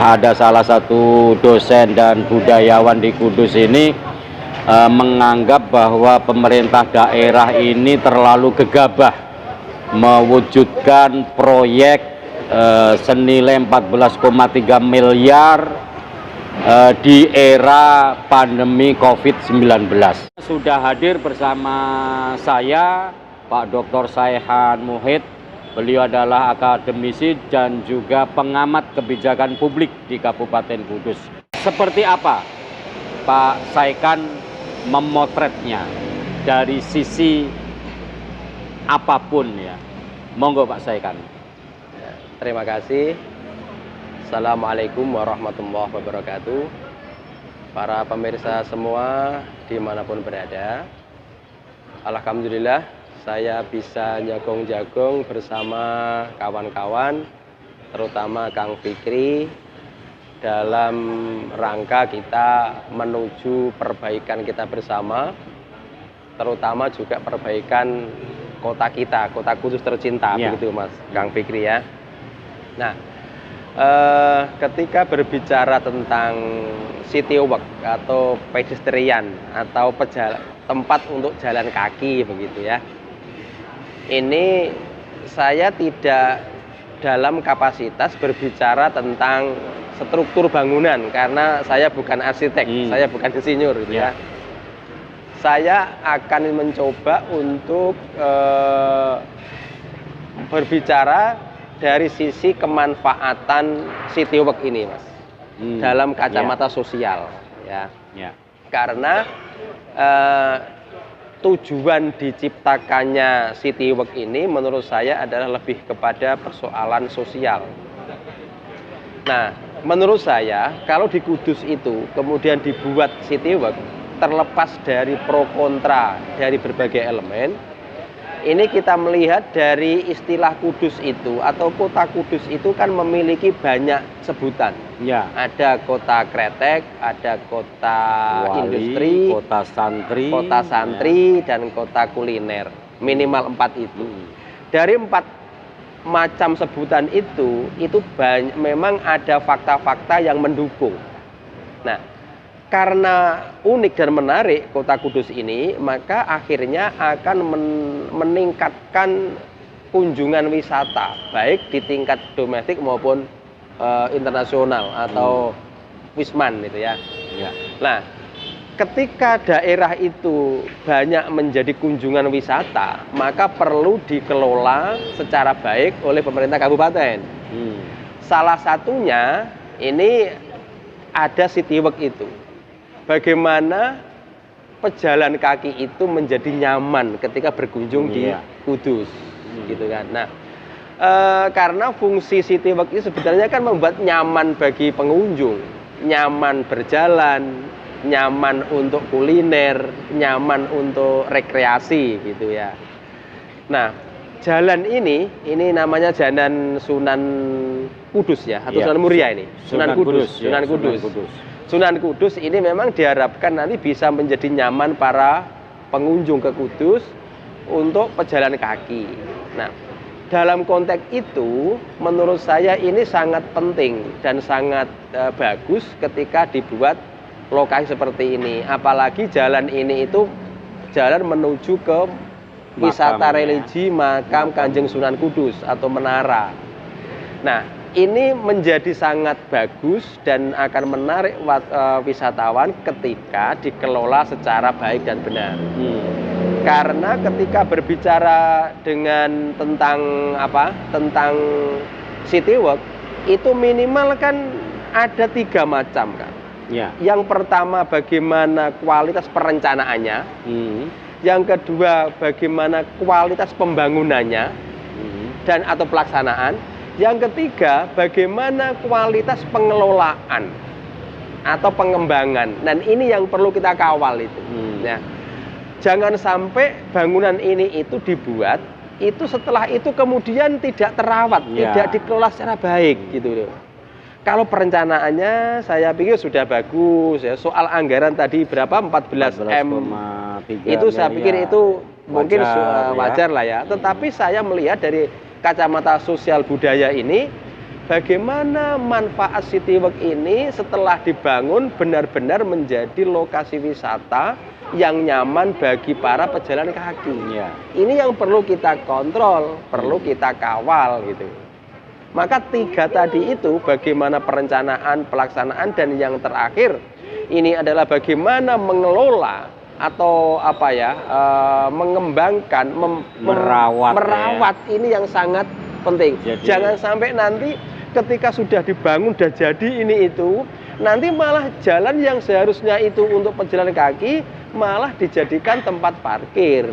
Ada salah satu dosen dan budayawan di Kudus ini menganggap bahwa pemerintah daerah ini terlalu gegabah mewujudkan proyek senilai 14,3 miliar di era pandemi COVID-19. Sudah hadir bersama saya Pak Dr. Saihan Muhid. Beliau adalah akademisi dan juga pengamat kebijakan publik di Kabupaten Kudus. Seperti apa Pak Saihan memotretnya dari sisi apapun ya? Monggo Pak Saihan. Terima kasih. Assalamualaikum warahmatullahi wabarakatuh. Para pemirsa semua dimanapun berada, alhamdulillah saya bisa jagong-jagong bersama kawan-kawan, terutama Kang Fikri, dalam rangka kita menuju perbaikan kita bersama, terutama juga perbaikan kota kita, kota Kudus tercinta, ya. Begitu Mas Kang Fikri ya. Nah, ketika berbicara tentang city walk atau pedestrian atau tempat untuk jalan kaki begitu ya, ini saya tidak dalam kapasitas berbicara tentang struktur bangunan karena saya bukan arsitek, saya bukan insinyur gitu ya. Saya akan mencoba untuk berbicara dari sisi kemanfaatan city walk ini, Mas, dalam kacamata sosial ya. Karena tujuan diciptakannya city walk ini menurut saya adalah lebih kepada persoalan sosial. Nah, menurut saya kalau di Kudus itu kemudian dibuat city walk, terlepas dari pro kontra dari berbagai elemen, ini kita melihat dari istilah Kudus itu atau kota Kudus itu kan memiliki banyak sebutan. Ya. Ada kota kretek, ada kota wali, industri, kota santri, ya, dan kota kuliner. Minimal 4 itu. Dari 4 macam sebutan itu memang ada fakta-fakta yang mendukung. Nah, karena unik dan menarik kota Kudus ini, maka akhirnya akan meningkatkan kunjungan wisata, baik di tingkat domestik maupun internasional atau wisman gitu ya. Nah, ketika daerah itu banyak menjadi kunjungan wisata, maka perlu dikelola secara baik oleh pemerintah kabupaten. Salah satunya ini ada city walk itu. Bagaimana pejalan kaki itu menjadi nyaman ketika berkunjung di Kudus, gitu kan. Nah, karena fungsi city walk itu sebenarnya kan membuat nyaman bagi pengunjung, nyaman berjalan, nyaman untuk kuliner, nyaman untuk rekreasi, gitu ya. Nah, jalan ini namanya Jalan Sunan Kudus ya, atau Sunan Muria ini, Sunan Kudus. Sunan Kudus ini memang diharapkan nanti bisa menjadi nyaman para pengunjung ke Kudus untuk pejalan kaki. Nah, dalam konteks itu menurut saya ini sangat penting dan sangat bagus ketika dibuat lokasi seperti ini. Apalagi jalan ini itu jalan menuju ke wisata religi makam Kanjeng Sunan Kudus atau menara. Nah, ini menjadi sangat bagus dan akan menarik wisatawan ketika dikelola secara baik dan benar. Karena ketika berbicara tentang city walk, itu minimal kan ada 3 macam kan. Yang pertama bagaimana kualitas perencanaannya, yang kedua bagaimana kualitas pembangunannya dan atau pelaksanaan. Yang ketiga, bagaimana kualitas pengelolaan atau pengembangan. Dan ini yang perlu kita kawal itu. Nah, jangan sampai bangunan ini itu dibuat, itu setelah itu kemudian tidak terawat, tidak dikelola secara baik gitu loh. Kalau perencanaannya saya pikir sudah bagus ya. Soal anggaran tadi berapa 14 M itu saya pikir itu mungkin wajar lah ya. Tetapi saya melihat dari kacamata sosial budaya ini bagaimana manfaat Citywalk ini setelah dibangun benar-benar menjadi lokasi wisata yang nyaman bagi para pejalan kaki. Ya. Ini yang perlu kita kontrol, perlu kita kawal gitu. Maka 3 tadi itu bagaimana perencanaan, pelaksanaan, dan yang terakhir ini adalah bagaimana mengelola atau mengembangkan, merawat ini yang sangat penting. Jangan sampai nanti ketika sudah dibangun, sudah jadi ini itu, nanti malah jalan yang seharusnya itu untuk pejalan kaki malah dijadikan tempat parkir.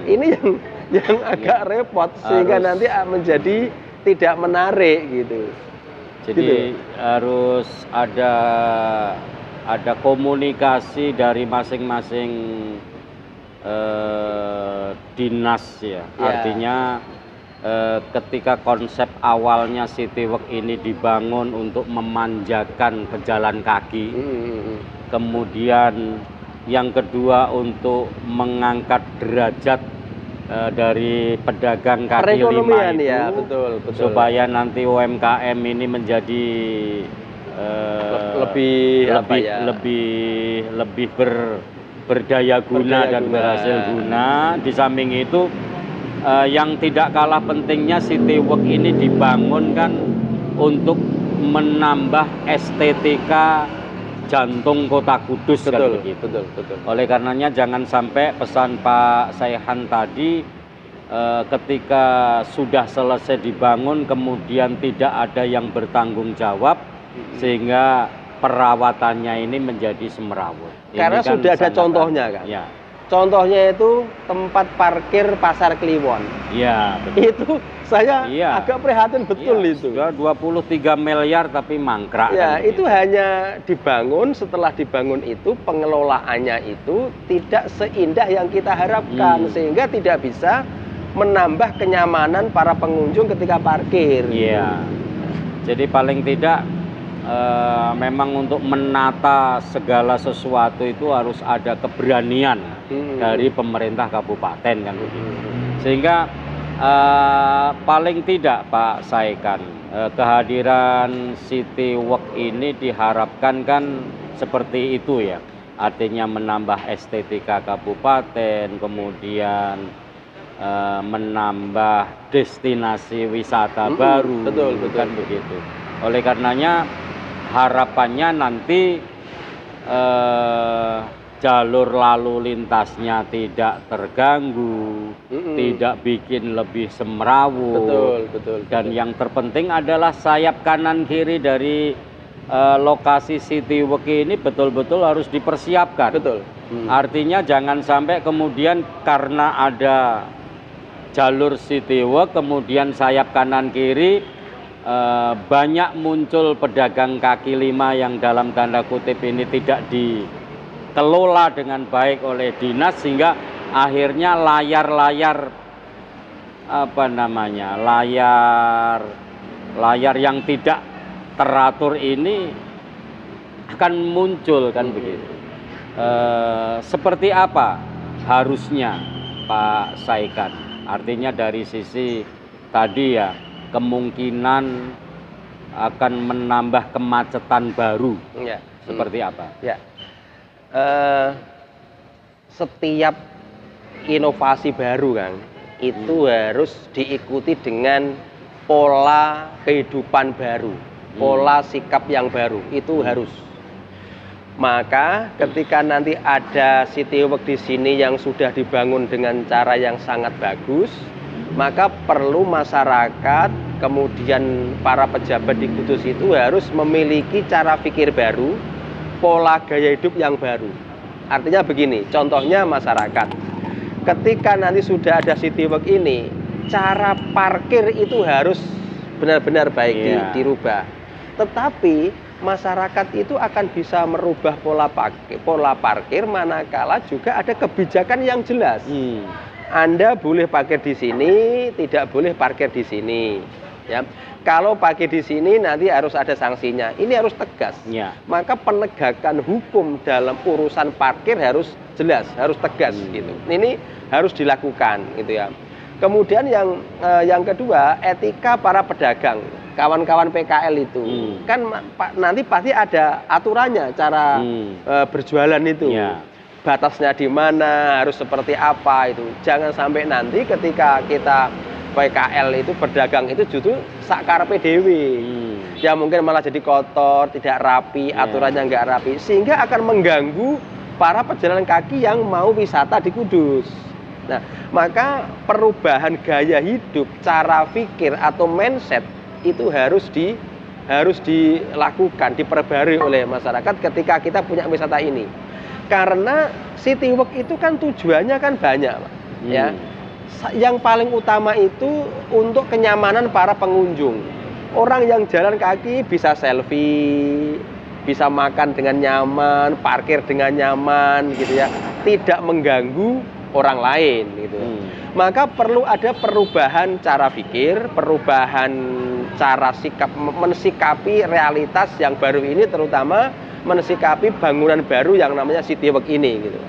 Ini yang agak repot sehingga nanti menjadi tidak menarik gitu. Jadi harus ada komunikasi dari masing-masing dinas ya. Artinya ketika konsep awalnya Citywalk ini dibangun untuk memanjakan pejalan kaki, kemudian yang kedua untuk mengangkat derajat dari pedagang kaki lima itu, ya, betul. supaya nanti UMKM ini menjadi lebih berdaya guna dan berhasil guna. Di samping itu yang tidak kalah pentingnya Citywalk ini dibangun kan untuk menambah estetika jantung kota Kudus, kan begitu. Betul. Oleh karenanya jangan sampai pesan Pak Saihan tadi ketika sudah selesai dibangun kemudian tidak ada yang bertanggung jawab sehingga perawatannya ini menjadi semerawut. Karena kan sudah ada contohnya kan. Ya. Contohnya itu tempat parkir Pasar Kliwon. Iya, betul. Itu saya agak prihatin betul itu. Sudah 23 miliar tapi mangkrak. Ya, kan itu hanya dibangun, setelah dibangun itu pengelolaannya itu tidak seindah yang kita harapkan sehingga tidak bisa menambah kenyamanan para pengunjung ketika parkir. Iya. Jadi paling tidak memang untuk menata segala sesuatu itu harus ada keberanian dari pemerintah kabupaten kan begitu. Sehingga paling tidak Pak Saikan kehadiran Citywalk ini diharapkan kan seperti itu ya. Artinya menambah estetika kabupaten, kemudian menambah destinasi wisata baru. Betul. Kan begitu. Oleh karenanya harapannya nanti jalur lalu lintasnya tidak terganggu, tidak bikin lebih semrawut. Betul. Dan yang terpenting adalah sayap kanan kiri dari lokasi Citywalk ini betul-betul harus dipersiapkan. Betul. Artinya jangan sampai kemudian karena ada jalur Citywalk kemudian sayap kanan kiri banyak muncul pedagang kaki lima yang dalam tanda kutip ini tidak dikelola dengan baik oleh dinas sehingga akhirnya layar yang tidak teratur ini akan muncul kan begitu. Seperti apa harusnya Pak Saikan? Artinya dari sisi tadi ya kemungkinan akan menambah kemacetan baru. Ya. Seperti apa? Ya. Setiap inovasi baru kan itu harus diikuti dengan pola kehidupan baru, pola sikap yang baru itu harus. Maka ketika nanti ada Citywalk di sini yang sudah dibangun dengan cara yang sangat bagus, maka perlu masyarakat, kemudian para pejabat di Kudus itu harus memiliki cara pikir baru, pola gaya hidup yang baru. Artinya begini, contohnya masyarakat. Ketika nanti sudah ada Citywalk ini, cara parkir itu harus benar-benar baik dirubah. Tetapi masyarakat itu akan bisa merubah pola parkir manakala juga ada kebijakan yang jelas. Anda boleh parkir di sini, tidak boleh parkir di sini. Ya, kalau parkir di sini nanti harus ada sanksinya. Ini harus tegas. Ya. Maka penegakan hukum dalam urusan parkir harus jelas, harus tegas gitu. Ini harus dilakukan gitu ya. Kemudian yang kedua, etika para pedagang. kawan-kawan PKL itu kan nanti pasti ada aturannya cara berjualan itu. Ya. Batasnya di mana, harus seperti apa itu. Jangan sampai nanti ketika kita PKL itu berdagang itu justru sakarepe dhewe. Ya mungkin malah jadi kotor, tidak rapi, aturannya nggak rapi, sehingga akan mengganggu para pejalan kaki yang mau wisata di Kudus. Nah, maka perubahan gaya hidup, cara pikir atau mindset itu harus dilakukan, diperbarui oleh masyarakat ketika kita punya wisata ini. Karena city walk itu kan tujuannya kan banyak, Pak. Ya. Yang paling utama itu untuk kenyamanan para pengunjung. Orang yang jalan kaki bisa selfie, bisa makan dengan nyaman, parkir dengan nyaman gitu ya, tidak mengganggu orang lain gitu. Maka perlu ada perubahan cara pikir, perubahan cara sikap mensikapi realitas yang baru ini, terutama mensikapi bangunan baru yang namanya City Walk ini gitu.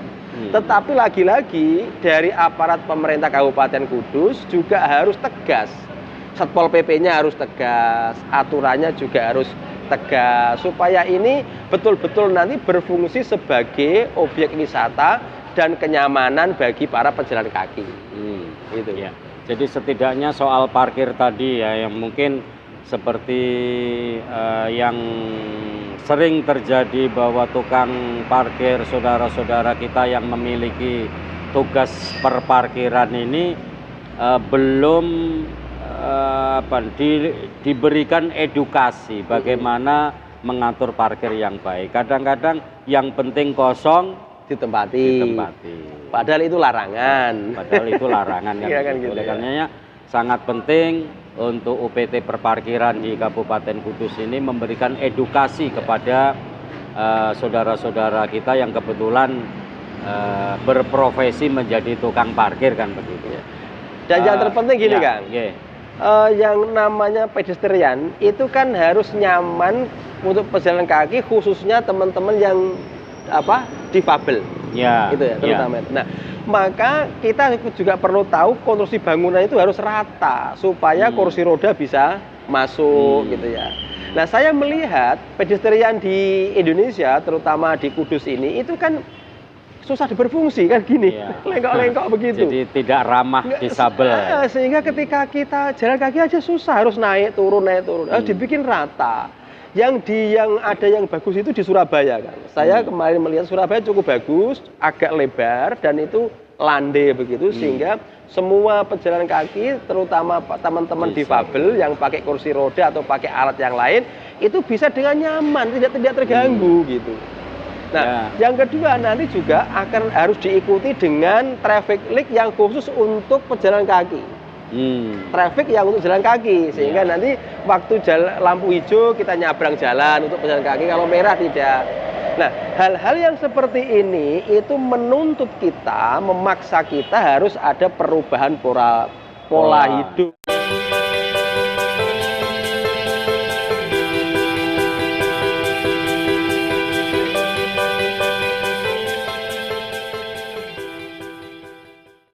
Tetapi lagi-lagi dari aparat pemerintah Kabupaten Kudus juga harus tegas. Satpol PP-nya harus tegas, aturannya juga harus tegas supaya ini betul-betul nanti berfungsi sebagai objek wisata dan kenyamanan bagi para pejalan kaki. Gitu. Ya. Jadi setidaknya soal parkir tadi ya, yang mungkin seperti yang sering terjadi bahwa tukang parkir saudara-saudara kita yang memiliki tugas perparkiran ini belum diberikan edukasi bagaimana mengatur parkir yang baik. Kadang-kadang yang penting kosong ditempati. Padahal itu larangan. Padahal itu larangan kan. Iya kan gitu. Oleh karenanya sangat penting untuk UPT perparkiran di Kabupaten Kudus ini memberikan edukasi kepada saudara-saudara kita yang kebetulan berprofesi menjadi tukang parkir kan begitu. Dan yang terpenting gini ya, Kang. Yang namanya pedestrian itu kan harus nyaman untuk pejalan kaki, khususnya teman-teman yang difabel. Ya, itu ya terutama. Nah, maka kita juga perlu tahu konstruksi bangunan itu harus rata supaya kursi roda bisa masuk gitu ya. Nah, saya melihat pedestrian di Indonesia terutama di Kudus ini itu kan susah berfungsi kan gini, lengkok-lengkok begitu. Jadi tidak ramah disabel. Sehingga ketika kita jalan kaki aja susah, harus naik turun. Harus dibikin rata. Yang ada yang bagus itu di Surabaya kan. Saya kemarin melihat Surabaya cukup bagus, agak lebar dan itu landai begitu sehingga semua pejalan kaki terutama teman-teman difabel yang pakai kursi roda atau pakai alat yang lain itu bisa dengan nyaman, tidak terganggu gitu. Nah, yang kedua nanti juga akan harus diikuti dengan traffic light yang khusus untuk pejalan kaki. Traffic yang untuk jalan kaki sehingga nanti waktu lampu hijau kita nyabrang jalan untuk pejalan kaki, kalau merah tidak. Nah, hal-hal yang seperti ini itu menuntut kita, memaksa kita harus ada perubahan pola hidup.